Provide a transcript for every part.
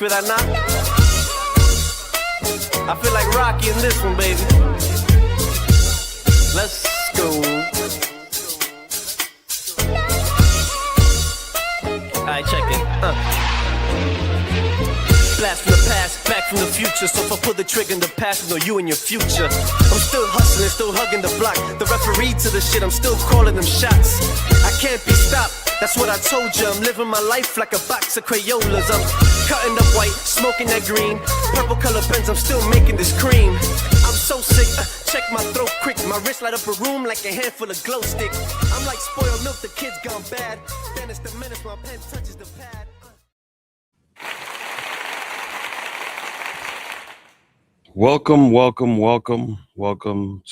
feel that knock? I feel like Rocky in this one, baby. Let's go. Alright, check it. Blast from the past, back from the future. So if I pull the trigger in the past, know you and your future. I'm still hustling, still hugging the block. The referee to the shit, I'm still calling them shots. I can't be stopped, that's what I told you. I'm living my life like a box of Crayolas. I'm cutting up white, smoking that green. Purple color pens, I'm still making this cream. I'm so sick, check my throat quick. My wrist light up a room like a handful of glow sticks. I'm like spoiled milk, the kid's gone bad. Then it's the minutes my pen touches the pad. Welcome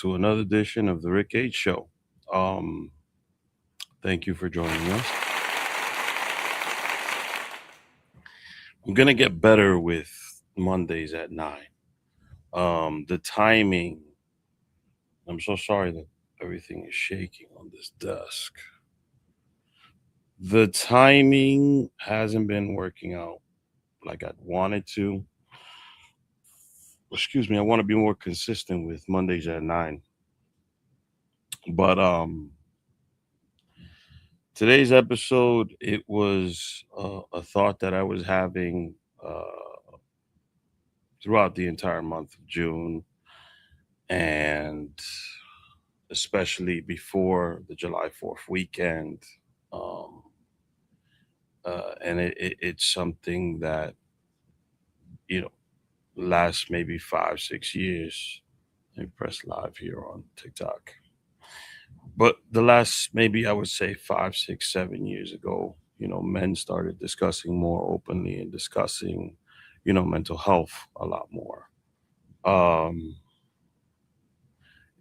to another edition of the Rick H Show. Thank you for joining us. I'm gonna get better with Mondays at 9. The timing, I'm so sorry that everything is shaking on this desk. The timing hasn't been working out like I'd wanted to. Excuse me, I want to be more consistent with Mondays at 9. But today's episode, it was a thought that I was having throughout the entire month of June, and especially before the July 4th weekend. And it's something that, lasts maybe 5-6 years. Let me press live here on TikTok. But the last, maybe I would say 5, 6, 7 years ago, men started discussing more openly and discussing, mental health a lot more.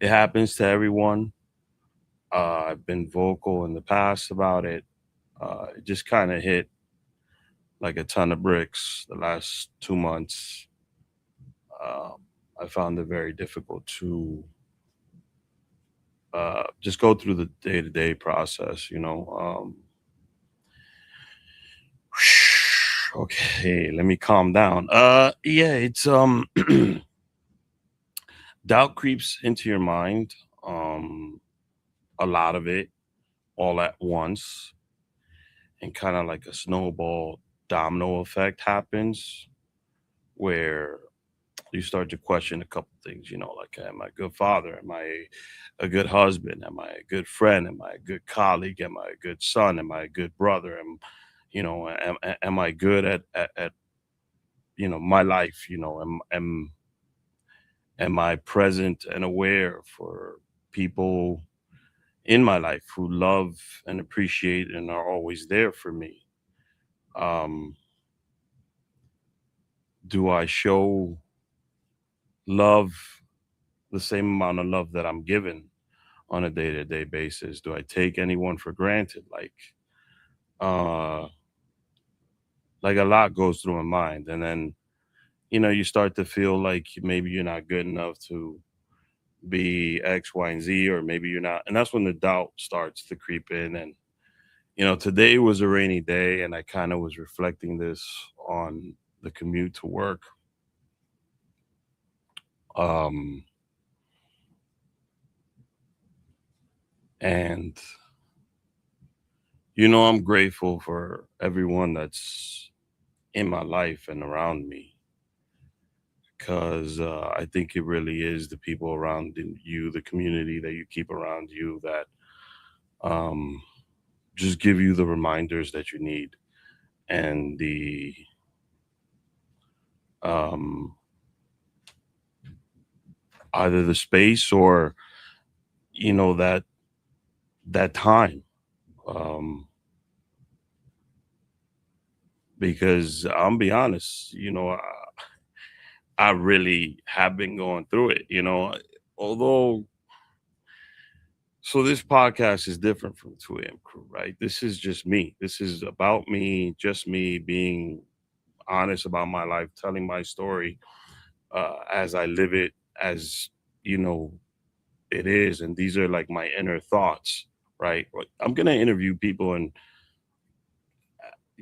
It happens to everyone. I've been vocal in the past about it. It just kind of hit like a ton of bricks the last 2 months. I found it very difficult to just go through the day-to-day process, Okay, let me calm down. It's doubt creeps into your mind, a lot of it all at once, and kind of like a snowball domino effect happens where you start to question a couple things, like, am I a good father? Am I a good husband? Am I a good friend? Am I a good colleague? Am I a good son? Am I a good brother? Am I good at my life? Am I present and aware for people in my life who love and appreciate and are always there for me? Do I show love, the same amount of love that I'm given on a day-to-day basis? Do I take anyone for granted? Like a lot goes through my mind, and then you start to feel like maybe you're not good enough to be X, Y, and Z, or maybe you're not, and that's when the doubt starts to creep in. And today was a rainy day, and I kind of was reflecting this on the commute to work. And I'm grateful for everyone that's in my life and around me, because I think it really is the people around you, the community that you keep around you, that just give you the reminders that you need, and the either the space or that time, because I'll be honest, I really have been going through it, although. So this podcast is different from the 2 a.m. crew, right? This is just me. This is about me, just me being honest about my life, telling my story as I live it, as it is. And these are like my inner thoughts, right? I'm going to interview people and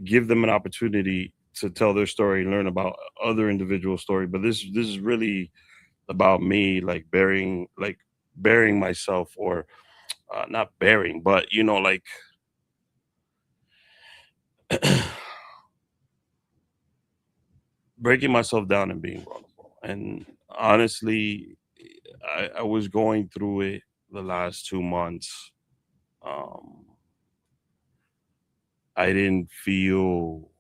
give them an opportunity to tell their story, learn about other individual story. But this is really about me, like burying myself, or not burying, but like breaking myself down and being vulnerable. And honestly, I was going through it the last 2 months. Um, I didn't feel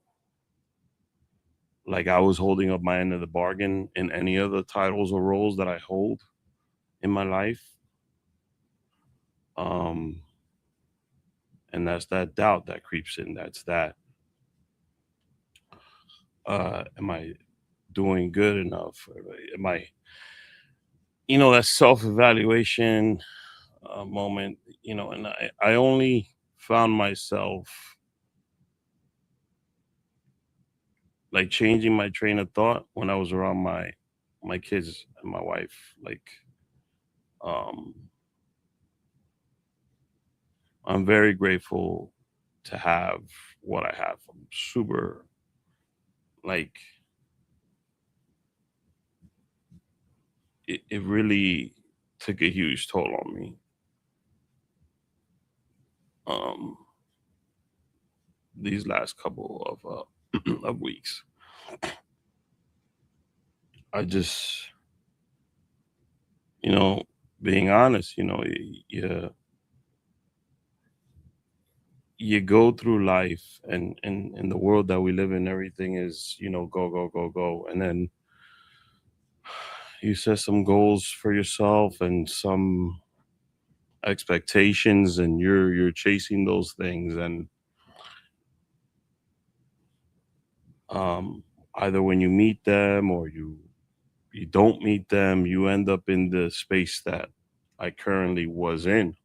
like I was holding up my end of the bargain in any of the titles or roles that I hold in my life. Um, and that's that doubt that creeps in. That's that, am I doing good enough? Am I, that self evaluation moment, and I only found myself like changing my train of thought when I was around my kids and my wife. Like, um, I'm very grateful to have what I have. I'm super, like, it really took a huge toll on me. Um, these last couple of weeks, I just, you know, being honest, you go through life, and in the world that we live in, everything is, go, go, go, go. And then you set some goals for yourself and some expectations, and you're chasing those things. And um either when you meet them, or you don't meet them, you end up in the space that I currently was in,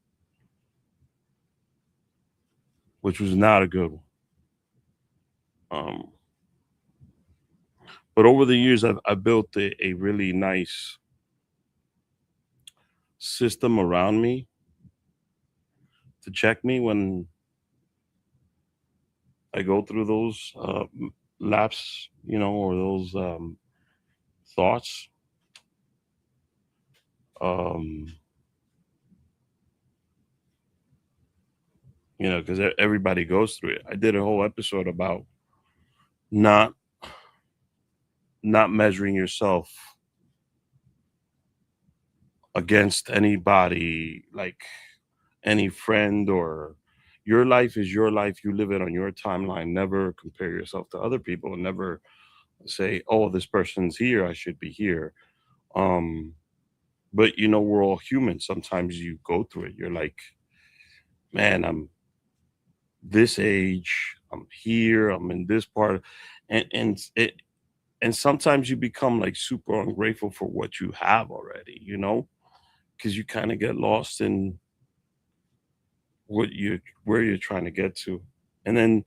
which was not a good one. um but over the years, I've built a really nice system around me to check me when I go through those laps, or those thoughts. Um, because everybody goes through it. I did a whole episode about not not measuring yourself against anybody, like any friend, or your life is your life. You live it on your timeline. Never compare yourself to other people, and never say, "Oh, this person's here, I should be here." Um, but we're all human. Sometimes you go through it. You're like, man, I'm this age. I'm here. I'm in this part, and sometimes you become like super ungrateful for what you have already. Because you kind of get lost in where you're trying to get to, and then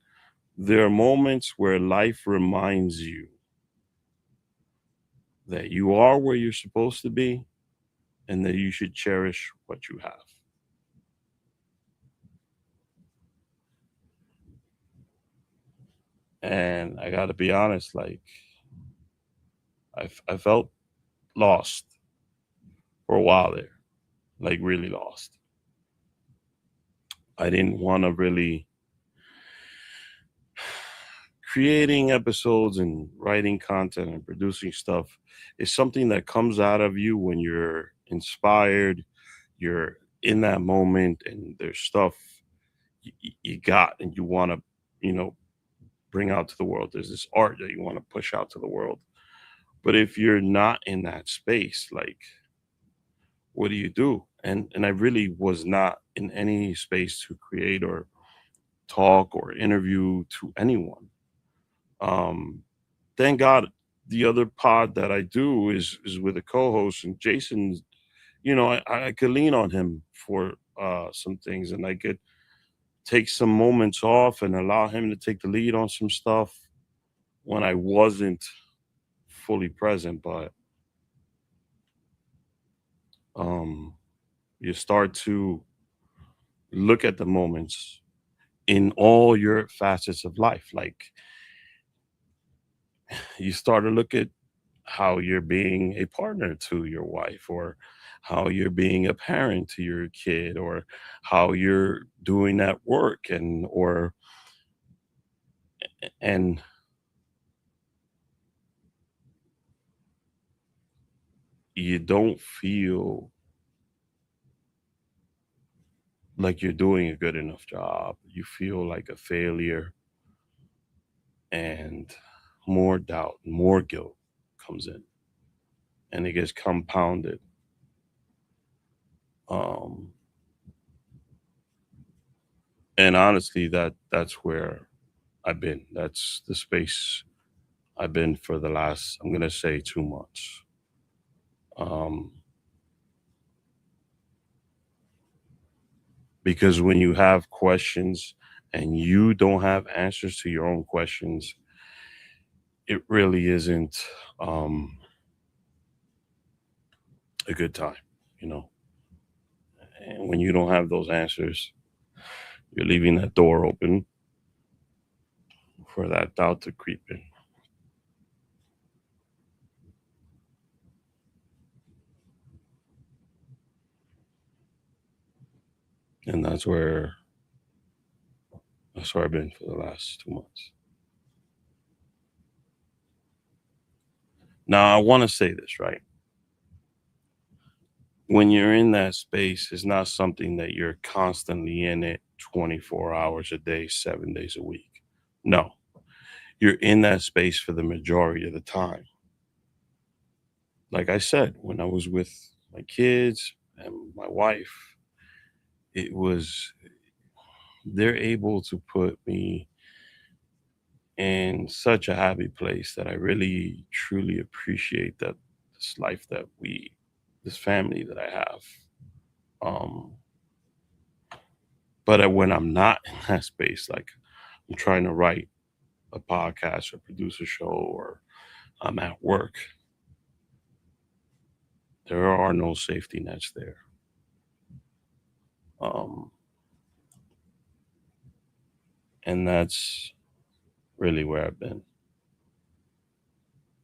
there are moments where life reminds you that you are where you're supposed to be, and that you should cherish what you have. And I got to be honest, like, I felt lost for a while there, like really lost. I didn't want to really creating episodes and writing content and producing stuff is something that comes out of you when you're inspired, you're in that moment, and there's stuff you got and you want to, you know, bring out to the world. There's this art that you want to push out to the world. But if you're not in that space, like, what do you do? And I really was not in any space to create or talk or interview to anyone. Um, thank God the other pod that I do is with a co-host, and Jason, I could lean on him for some things, and I could take some moments off and allow him to take the lead on some stuff when I wasn't fully present. But um you start to look at the moments in all your facets of life. Like, you start to look at how you're being a partner to your wife, or how you're being a parent to your kid, or how you're doing at work, and you don't feel like you're doing a good enough job. You feel like a failure, and more doubt, more guilt comes in, and it gets compounded. Um, and honestly, that's where I've been. That's the space I've been for the last, I'm gonna say, 2 months. Um, because when you have questions and you don't have answers to your own questions, it really isn't um, a good time, you know. And when you don't have those answers, you're leaving that door open for that doubt to creep in. And that's where I've been for the last 2 months. Now I want to say this, right? When you're in that space, it's not something that you're constantly in it 24 hours a day, 7 days a week. No, you're in that space for the majority of the time. Like I said, when I was with my kids and my wife, it was, they're able to put me in such a happy place that I really truly appreciate that this life that this family that I have. Um, but when I'm not in that space, like I'm trying to write a podcast or produce a show, or I'm at work, there are no safety nets there. Um, and that's really where I've been.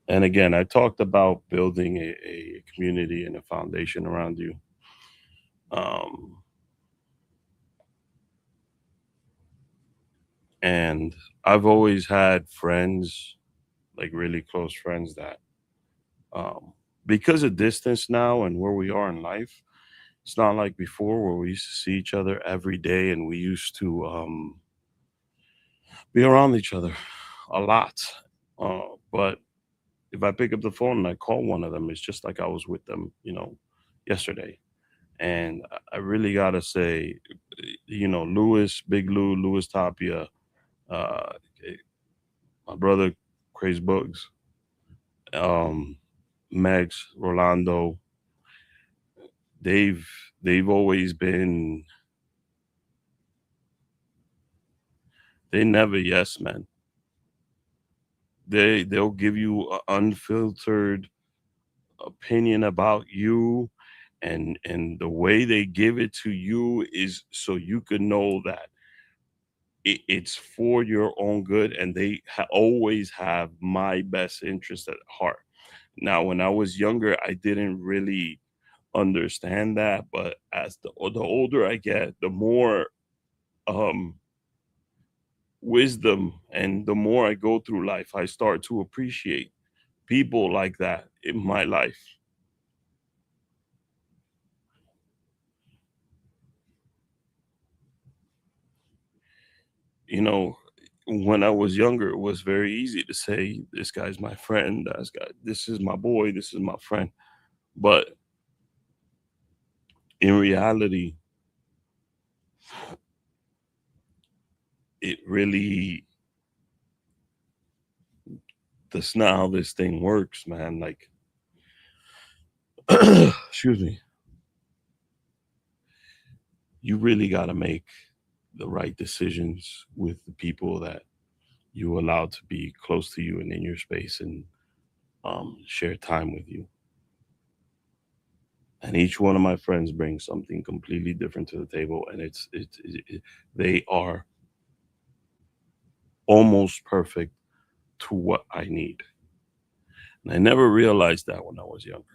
And again, I talked about building a community and a foundation around you. Um, and I've always had friends, like really close friends, that um, because of distance now and where we are in life, it's not like before where we used to see each other every day and we used to be around each other a lot. But if I pick up the phone and I call one of them, it's just like I was with them, yesterday. And I really gotta say, Louis, Big Lou, Louis Tapia, uh, eh, my brother, Craze Bugs, um, Max, Rolando, they've they've always been, they never yes men. They'll give you an unfiltered opinion about you, and the way they give it to you is so you could know that it's for your own good, and they always have my best interest at heart. Now when I was younger, I didn't really understand that, but as the older I get, the more um wisdom, and the more I go through life, I start to appreciate people like that in my life. You know, when I was younger, it was very easy to say, "This guy's my friend. This is my boy. This is my friend." But in reality, it really, that's not how this thing works, man. Like, excuse me, you really got to make the right decisions with the people that you allow to be close to you and in your space, and share time with you. And each one of my friends brings something completely different to the table, and they are almost perfect to what I need. And I never realized that when I was younger.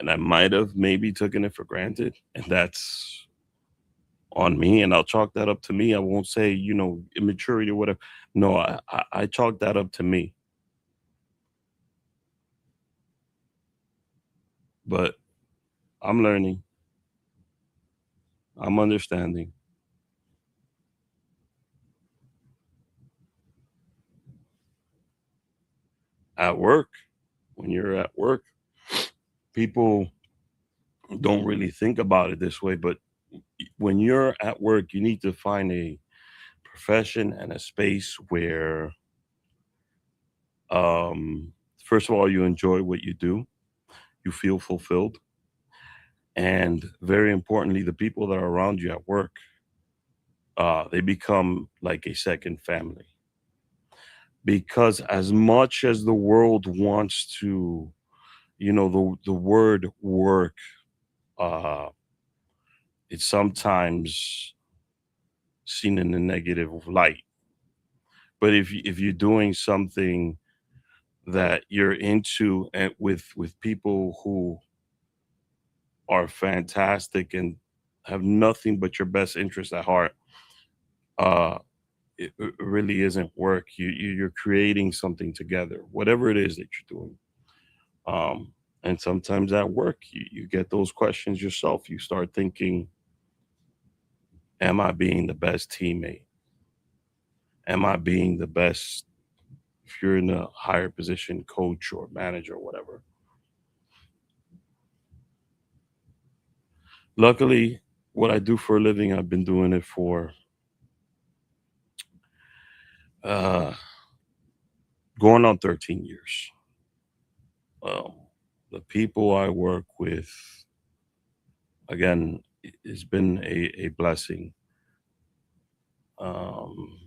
And I might have maybe taken it for granted. And that's on me. And I'll chalk that up to me. I won't say, immaturity or whatever. No, I chalk that up to me. But I'm learning. I'm understanding. At work, when you're at work, people don't really think about it this way, but when you're at work, you need to find a profession and a space where, um, first of all, you enjoy what you do, you feel fulfilled, and very importantly, the people that are around you at work, they become like a second family. Because as much as the world wants to, the word work, uh, it's sometimes seen in a negative light. But if you're doing something that you're into and with people who are fantastic and have nothing but your best interest at heart, uh, it really isn't work. You're creating something together, whatever it is that you're doing. And sometimes at work, you get those questions yourself. You start thinking, am I being the best teammate? Am I being the best, if you're in a higher position, coach or manager or whatever? Luckily, what I do for a living, I've been doing it for uh, going on 13 years. Um, the people I work with, again, it's been a blessing. Um,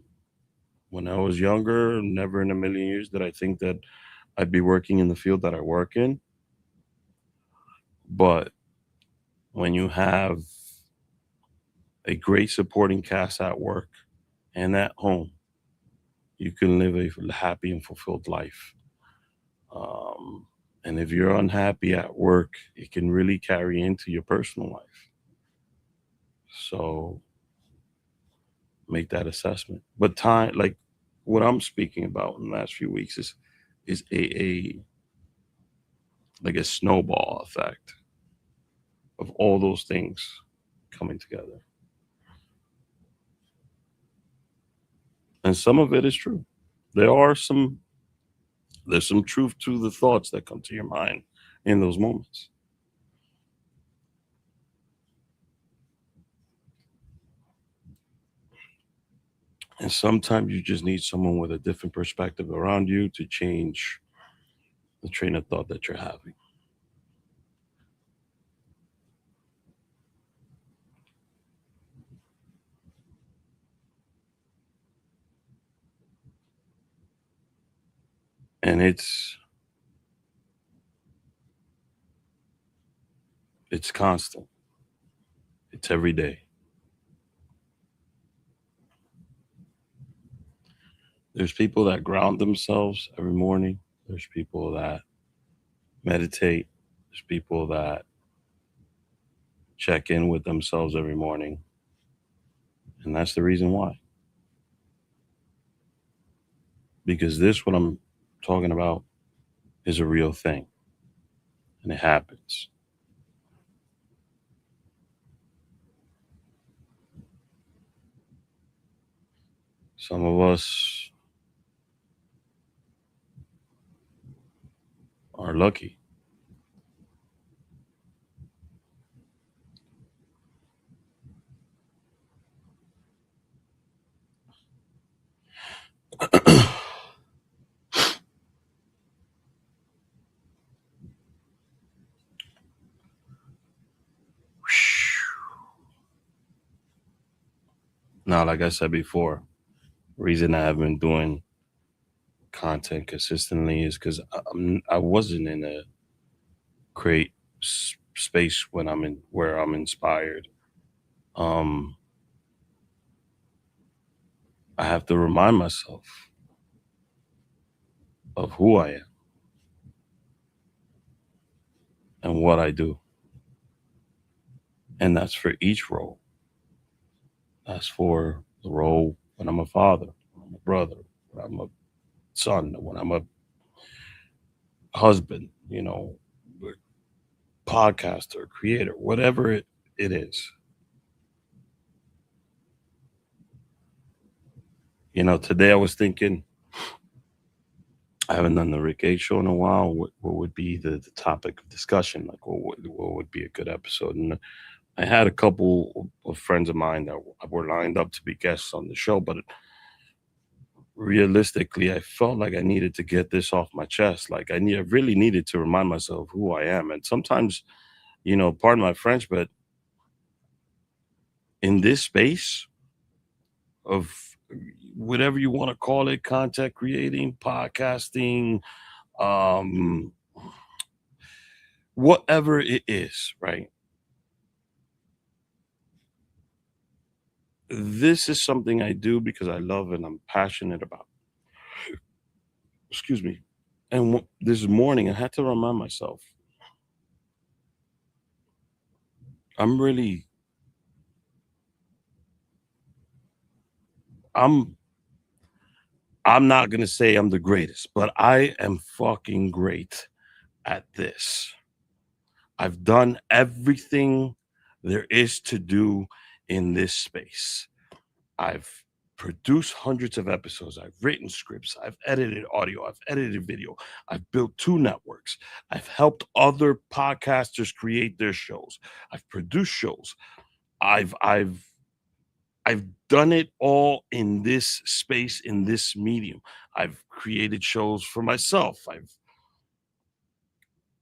when I was younger, never in a million years did I think that I'd be working in the field that I work in. But when you have a great supporting cast at work and at home, you can live a happy and fulfilled life. Um, and if you're unhappy at work, it can really carry into your personal life. So make that assessment. But time, like what I'm speaking about in the last few weeks, is a like a snowball effect of all those things coming together. And some of it is true. There are some there's some truth to the thoughts that come to your mind in those moments. And sometimes you just need someone with a different perspective around you to change the train of thought that you're having. And it's constant. It's every day. There's people that ground themselves every morning. There's people that meditate. There's people that check in with themselves every morning. And that's the reason why. Because this, what I'm talking about, is a real thing. And it happens. Some of us are lucky. Now, like I said before, reason I have been doing content consistently is because I wasn't in a great space when I'm in where I'm inspired. Um, I have to remind myself of who I am and what I do. And that's for each role. That's for the role when I'm a father, when I'm a brother, when I'm a son, when I'm a husband, podcaster, creator, whatever it is. Today I was thinking, I haven't done the Rick H show in a while. What would be the topic of discussion? Like, what would be a good episode? And I had a couple of friends of mine that were lined up to be guests on the show, but realistically, I felt like I needed to get this off my chest. Like, I really needed to remind myself who I am. And sometimes, pardon my French, but in this space of whatever you want to call it, content creating, podcasting, um, whatever it is, right? This is something I do because I love and I'm passionate about. Excuse me. And this morning, I had to remind myself, I'm really, I'm, I'm not gonna say I'm the greatest, but I am fucking great at this. I've done everything there is to do in this space. I've produced hundreds of episodes. I've written scripts. I've edited audio. I've edited video. I've built 2 networks. I've helped other podcasters create their shows. I've produced shows. I've I've done it all in this space, in this medium. I've created shows for myself.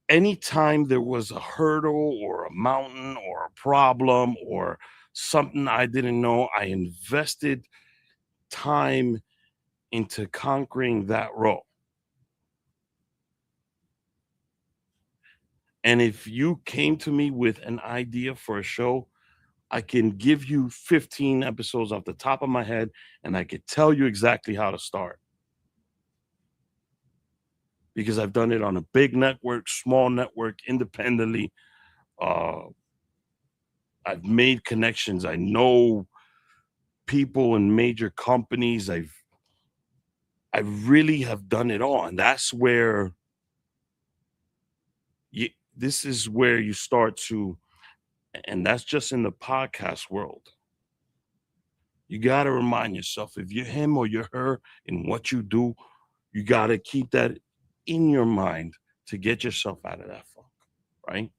Anytime there was a hurdle or a mountain or a problem or something I didn't know, I invested time into conquering that role. And if you came to me with an idea for a show, I can give you 15 episodes off the top of my head and I could tell you exactly how to start. Because I've done it on a big network, small network, independently. Uh, I've made connections. I know people in major companies. I really have done it all. And that's where this is where you start to, and that's just in the podcast world. You got to remind yourself if you're him or you're her in what you do, you got to keep that in your mind to get yourself out of that funk, right?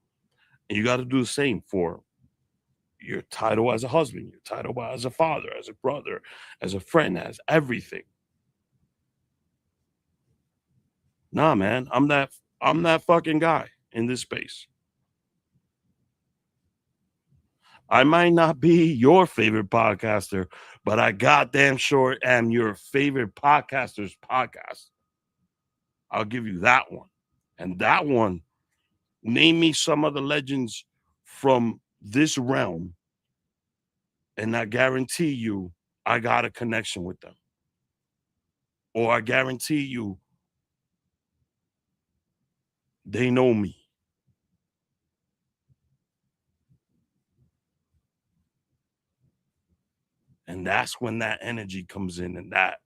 And you got to do the same for your title as a husband, your title as a father, as a brother, as a friend, as everything. Nah, man, I'm that fucking guy in this space. I might not be your favorite podcaster, but I goddamn sure am your favorite podcaster's podcast. I'll give you that one. And that one, name me some of the legends from this realm, and I guarantee you I got a connection with them. Or I guarantee you they know me. And that's when that energy comes in and that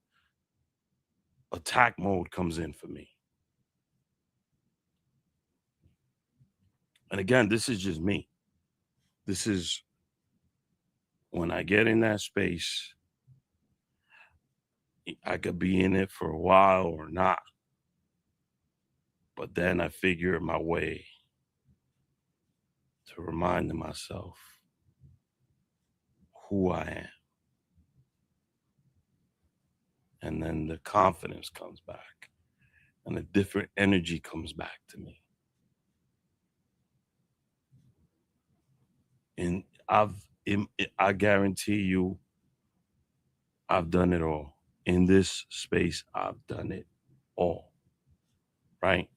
attack mode comes in for me. And again, this is just me. This is when I get in that space, I could be in it for a while or not. But then I figure my way to reminding myself who I am. And then the confidence comes back and a different energy comes back to me. And I guarantee you, I've done it all. In this space, I've done it all. Right?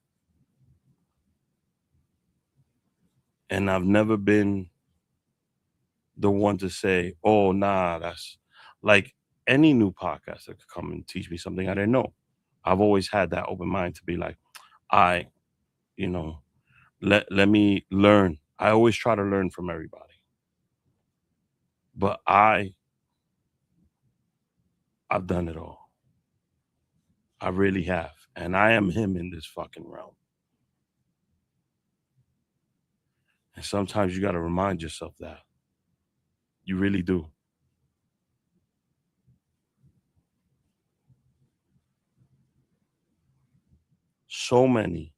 And I've never been the one to say, oh, nah, that's like any new podcaster could come and teach me something I didn't know. I've always had that open mind to be like, I, you know, let me learn. I always try to learn from everybody. But I've done it all. I really have. And I am him in this fucking realm. And sometimes you got to remind yourself that. You really do. So many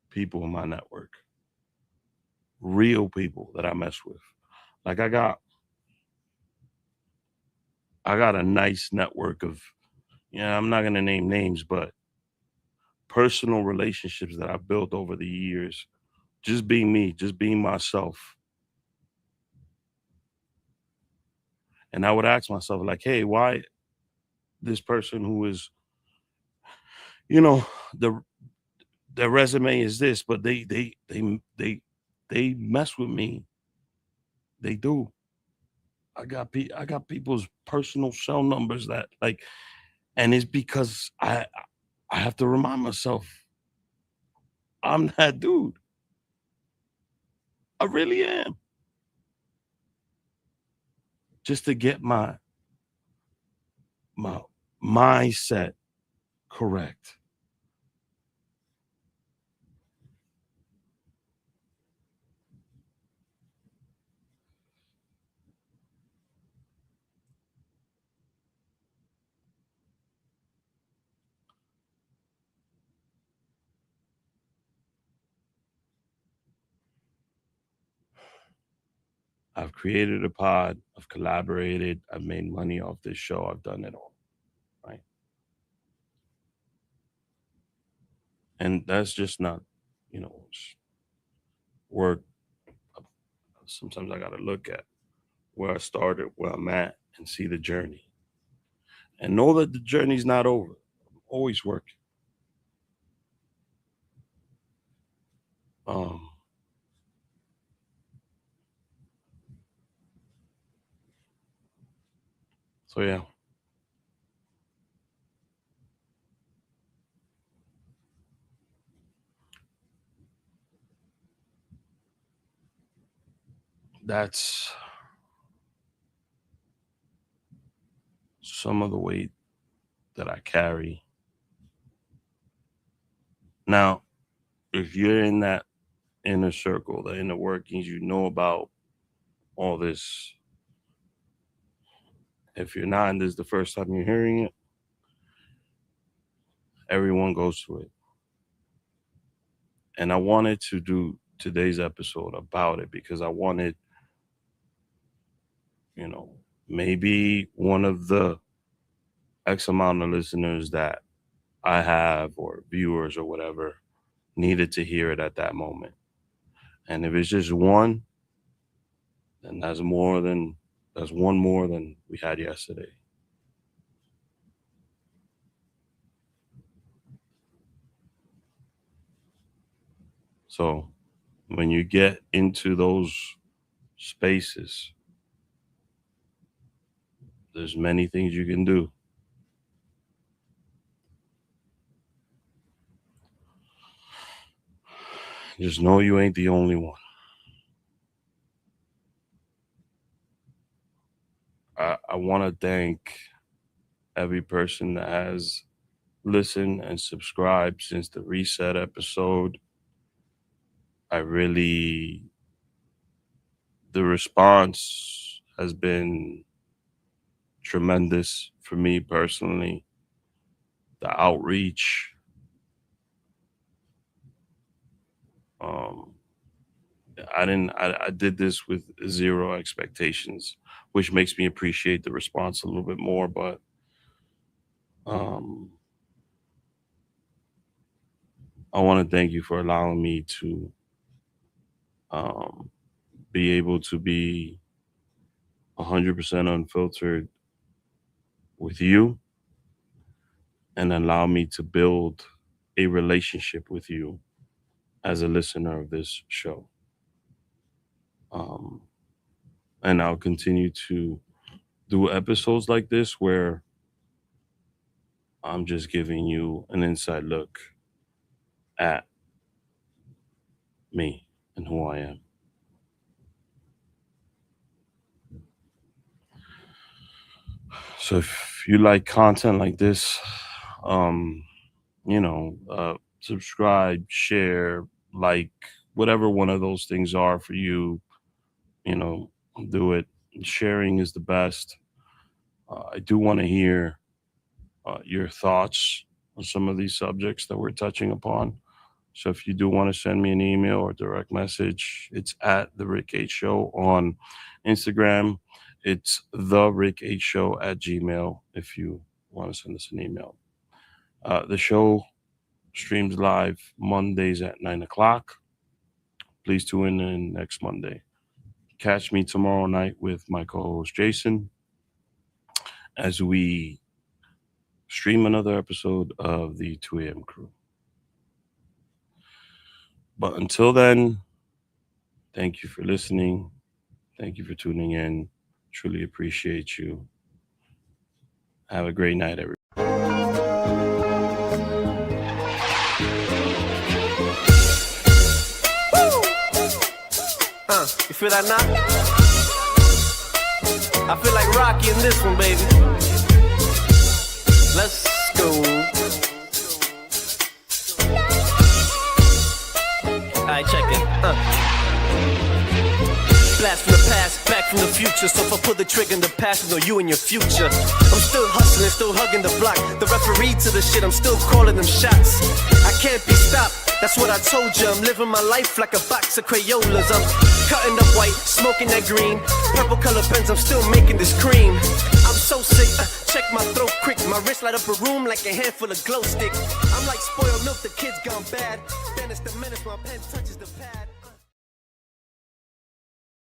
people in my network, real people that I mess with. Like I got a nice network of, I'm not gonna name names, but personal relationships that I've built over the years, just being me, just being myself. And I would ask myself, like, hey, why this person who is, you know, the their resume is this, but they mess with me. They do. I got people's personal cell numbers that like, and it's because I have to remind myself I'm that dude. I really am. Just to get my mindset correct. I've created a pod, I've collaborated, I've made money off this show, I've done it all, right? And that's just not, work. Sometimes I got to look at where I started, where I'm at, and see the journey. And know that the journey's not over. I'm always working. Um, so yeah. That's some of the weight that I carry. Now, if you're in that inner circle, the inner workings, you know about all this. If you're not, and this is the first time you're hearing it, everyone goes through it. And I wanted to do today's episode about it because I wanted, you know, maybe one of the X amount of listeners that I have or viewers or whatever needed to hear it at that moment. And if it's just one, then that's one more than we had yesterday. So when you get into those spaces, there's many things you can do. Just know you ain't the only one. I want to thank every person that has listened and subscribed since the reset episode. I really, the response has been tremendous for me personally. The outreach, um, I did this with zero expectations, which makes me appreciate the response a little bit more. But um, I want to thank you for allowing me to um, be able to be 100% unfiltered with you and allow me to build a relationship with you as a listener of this show. Um, and I'll continue to do episodes like this where I'm just giving you an inside look at me and who I am. So if you like content like this, subscribe, share, like, whatever one of those things are for you, do it. Sharing is the best. I do want to hear your thoughts on some of these subjects that we're touching upon. So if you do want to send me an email or direct message, it's at The Rick H Show on Instagram. It's The Rick H Show at Gmail if you want to send us an email. The show streams live Mondays at 9 o'clock. Please tune in next Monday. Catch me tomorrow night with my co-host Jason as we stream another episode of the 2 a.m. Crew. But until then, thank you for listening. Thank you for tuning in. Truly appreciate you. Have a great night, everybody. You feel that knock? I feel like Rocky in this one, baby. Let's go. Alright, check it. Blast from the past, back from the future. So if I pull the trigger in the past, know you and your future. I'm still hustling, still hugging the block. The referee to the shit, I'm still calling them shots. I can't be stopped. That's what I told you. I'm living my life like a box of Crayolas. I'm cutting up white, smoking that green. Purple color pens, I'm still making this cream. I'm so sick, check my throat quick. My wrist light up a room like a handful of glow sticks. I'm like spoiled milk, the kid's gone bad. Dennis the menace, my pen touches the pad.